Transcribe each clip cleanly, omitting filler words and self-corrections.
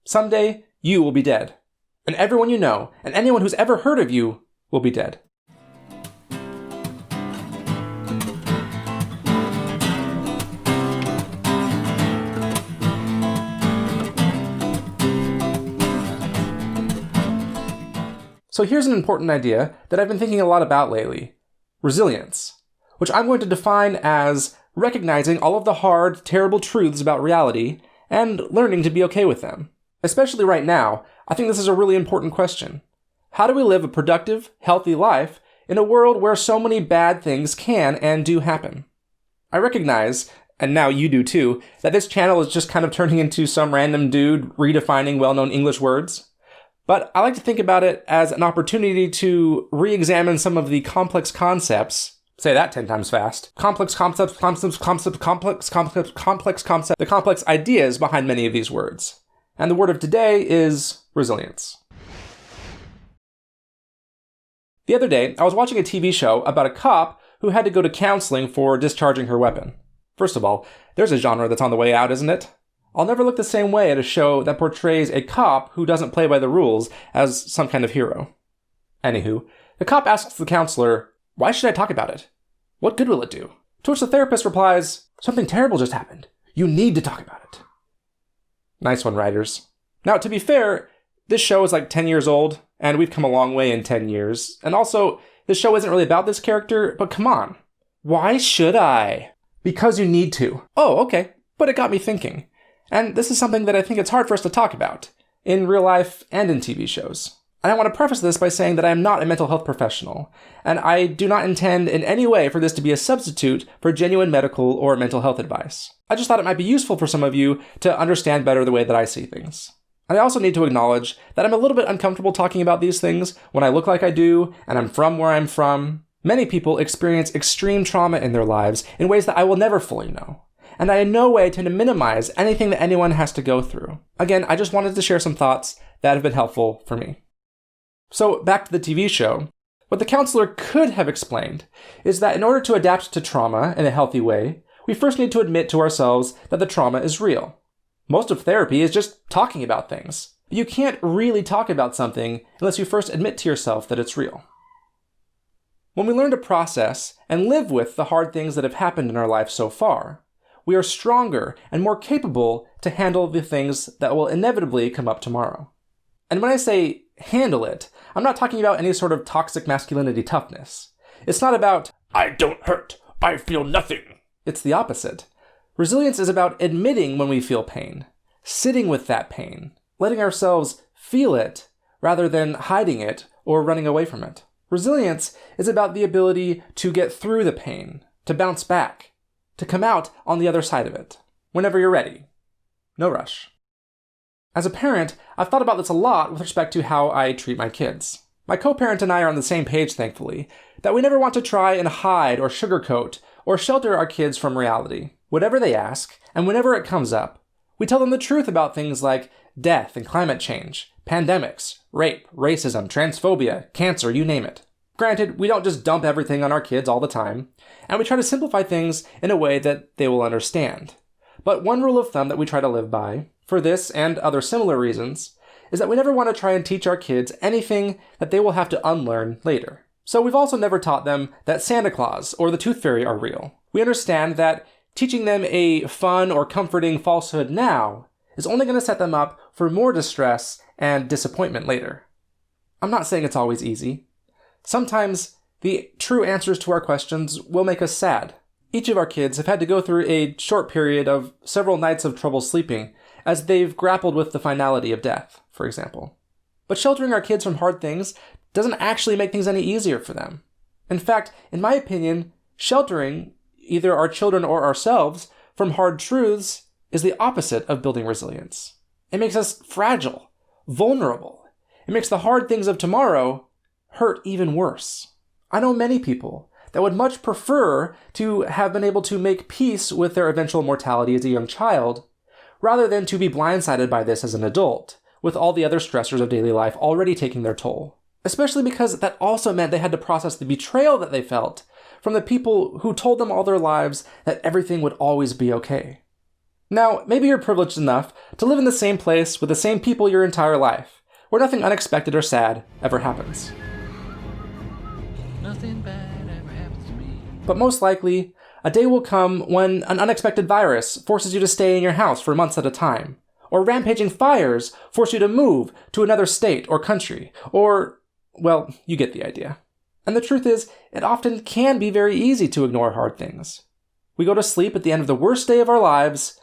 Someday, you will be dead. And everyone you know, and anyone who's ever heard of you, will be dead. So here's an important idea that I've been thinking a lot about lately. Resilience, which I'm going to define as recognizing all of the hard, terrible truths about reality and learning to be okay with them. Especially right now, I think this is a really important question. How do we live a productive, healthy life in a world where so many bad things can and do happen? I recognize, and now you do too, that this channel is just kind of turning into some random dude redefining well-known English words. But I like to think about it as an opportunity to re-examine some of the complex concepts. Say that 10 times fast. Complex ideas behind many of these words. And the word of today is resilience. The other day, I was watching a TV show about a cop who had to go to counseling for discharging her weapon. First of all, there's a genre that's on the way out, isn't it? I'll never look the same way at a show that portrays a cop who doesn't play by the rules as some kind of hero. Anywho, the cop asks the counselor, "Why should I talk about it? What good will it do?" To which the therapist replies, "Something terrible just happened. You need to talk about it." Nice one, writers. Now, to be fair, this show is like 10 years old, and we've come a long way in 10 years. And also, this show isn't really about this character, but come on. Why should I? Because you need to. Oh, okay. But it got me thinking. And this is something that I think it's hard for us to talk about, in real life and in TV shows. And I want to preface this by saying that I am not a mental health professional, and I do not intend in any way for this to be a substitute for genuine medical or mental health advice. I just thought it might be useful for some of you to understand better the way that I see things. And I also need to acknowledge that I'm a little bit uncomfortable talking about these things when I look like I do, and I'm from where I'm from. Many people experience extreme trauma in their lives in ways that I will never fully know. And I in no way tend to minimize anything that anyone has to go through. Again, I just wanted to share some thoughts that have been helpful for me. So back to the TV show. What the counselor could have explained is that in order to adapt to trauma in a healthy way, we first need to admit to ourselves that the trauma is real. Most of therapy is just talking about things. You can't really talk about something unless you first admit to yourself that it's real. When we learn to process and live with the hard things that have happened in our life so far, we are stronger and more capable to handle the things that will inevitably come up tomorrow. And when I say handle it, I'm not talking about any sort of toxic masculinity toughness. It's not about, "I don't hurt, I feel nothing." It's the opposite. Resilience is about admitting when we feel pain, sitting with that pain, letting ourselves feel it rather than hiding it or running away from it. Resilience is about the ability to get through the pain, to bounce back, to come out on the other side of it, whenever you're ready. No rush. As a parent, I've thought about this a lot with respect to how I treat my kids. My co-parent and I are on the same page, thankfully, that we never want to try and hide or sugarcoat or shelter our kids from reality. Whatever they ask, and whenever it comes up, we tell them the truth about things like death and climate change, pandemics, rape, racism, transphobia, cancer, you name it. Granted, we don't just dump everything on our kids all the time, and we try to simplify things in a way that they will understand. But one rule of thumb that we try to live by, for this and other similar reasons, is that we never want to try and teach our kids anything that they will have to unlearn later. So we've also never taught them that Santa Claus or the Tooth Fairy are real. We understand that teaching them a fun or comforting falsehood now is only going to set them up for more distress and disappointment later. I'm not saying it's always easy. Sometimes the true answers to our questions will make us sad. Each of our kids have had to go through a short period of several nights of trouble sleeping as they've grappled with the finality of death, for example. But sheltering our kids from hard things doesn't actually make things any easier for them. In fact, in my opinion, sheltering either our children or ourselves from hard truths is the opposite of building resilience. It makes us fragile, vulnerable. It makes the hard things of tomorrow hurt even worse. I know many people that would much prefer to have been able to make peace with their eventual mortality as a young child, rather than to be blindsided by this as an adult, with all the other stressors of daily life already taking their toll. Especially because that also meant they had to process the betrayal that they felt from the people who told them all their lives that everything would always be okay. Now, maybe you're privileged enough to live in the same place with the same people your entire life, where nothing unexpected or sad ever happens. Nothing bad ever happens to me. But most likely, a day will come when an unexpected virus forces you to stay in your house for months at a time, or rampaging fires force you to move to another state or country, or, well, you get the idea. And the truth is, it often can be very easy to ignore hard things. We go to sleep at the end of the worst day of our lives,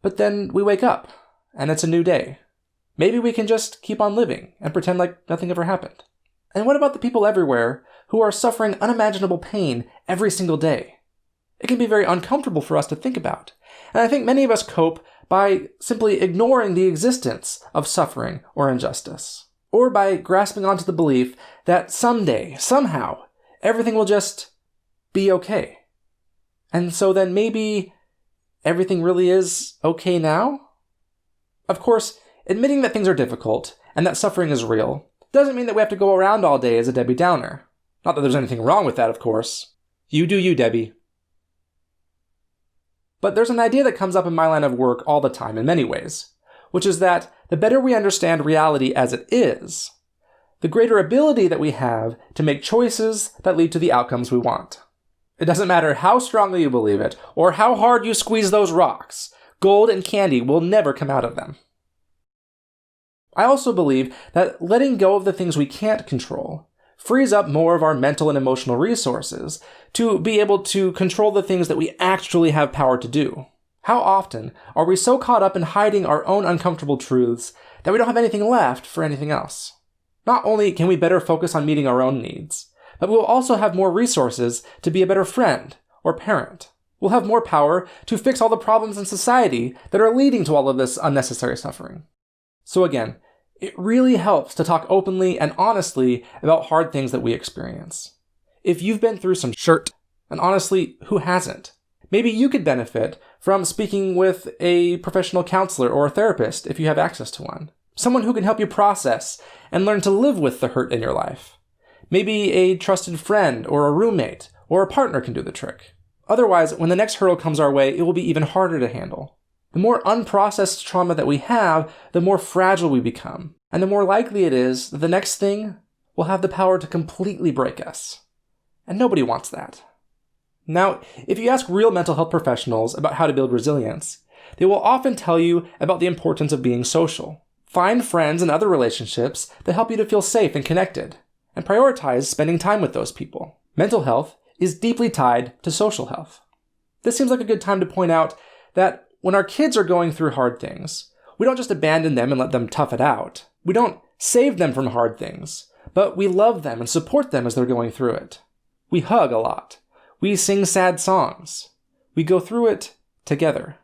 but then we wake up, and it's a new day. Maybe we can just keep on living and pretend like nothing ever happened. And what about the people everywhere who are suffering unimaginable pain every single day? It can be very uncomfortable for us to think about. And I think many of us cope by simply ignoring the existence of suffering or injustice, or by grasping onto the belief that someday, somehow, everything will just be okay. And so then maybe everything really is okay now? Of course, admitting that things are difficult and that suffering is real doesn't mean that we have to go around all day as a Debbie Downer. Not that there's anything wrong with that, of course. You do you, Debbie. But there's an idea that comes up in my line of work all the time in many ways, which is that the better we understand reality as it is, the greater ability that we have to make choices that lead to the outcomes we want. It doesn't matter how strongly you believe it, or how hard you squeeze those rocks, gold and candy will never come out of them. I also believe that letting go of the things we can't control frees up more of our mental and emotional resources to be able to control the things that we actually have power to do. How often are we so caught up in hiding our own uncomfortable truths that we don't have anything left for anything else? Not only can we better focus on meeting our own needs, but we will also have more resources to be a better friend or parent. We'll have more power to fix all the problems in society that are leading to all of this unnecessary suffering. So again, it really helps to talk openly and honestly about hard things that we experience. If you've been through some shit, and honestly, who hasn't? Maybe you could benefit from speaking with a professional counselor or a therapist if you have access to one. Someone who can help you process and learn to live with the hurt in your life. Maybe a trusted friend or a roommate or a partner can do the trick. Otherwise, when the next hurdle comes our way, it will be even harder to handle. The more unprocessed trauma that we have, the more fragile we become, and the more likely it is that the next thing will have the power to completely break us. And nobody wants that. Now, if you ask real mental health professionals about how to build resilience, they will often tell you about the importance of being social. Find friends and other relationships that help you to feel safe and connected, and prioritize spending time with those people. Mental health is deeply tied to social health. This seems like a good time to point out that when our kids are going through hard things, we don't just abandon them and let them tough it out. We don't save them from hard things, but we love them and support them as they're going through it. We hug a lot. We sing sad songs. We go through it together.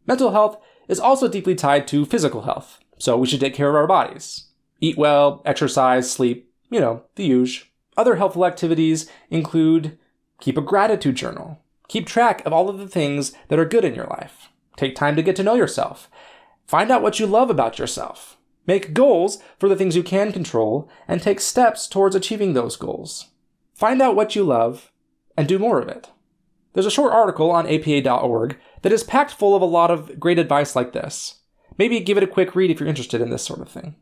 Mental health is also deeply tied to physical health, so we should take care of our bodies. Eat well, exercise, sleep, the usual. Other helpful activities include keep a gratitude journal. Keep track of all of the things that are good in your life. Take time to get to know yourself. Find out what you love about yourself. Make goals for the things you can control and take steps towards achieving those goals. Find out what you love and do more of it. There's a short article on APA.org that is packed full of a lot of great advice like this. Maybe give it a quick read if you're interested in this sort of thing.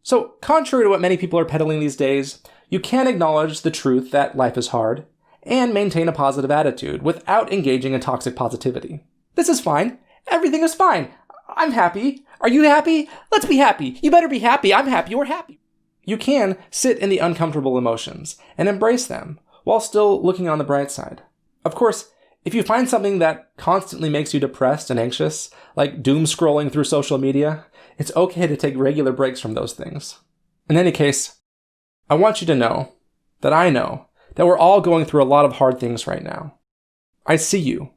So, contrary to what many people are peddling these days, you can acknowledge the truth that life is hard and maintain a positive attitude without engaging in toxic positivity. This is fine. Everything is fine. I'm happy. Are you happy? Let's be happy. You better be happy. I'm happy. We're happy. You can sit in the uncomfortable emotions and embrace them while still looking on the bright side. Of course, if you find something that constantly makes you depressed and anxious, like doom scrolling through social media, it's okay to take regular breaks from those things. In any case, I want you to know that we're all going through a lot of hard things right now. I see you.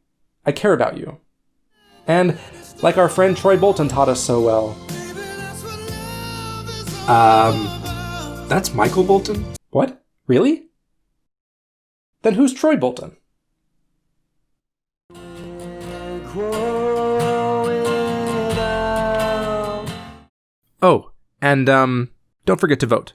I care about you. And like our friend Troy Bolton taught us so well. That's Michael Bolton? What? Really? Then who's Troy Bolton? Oh, and don't forget to vote.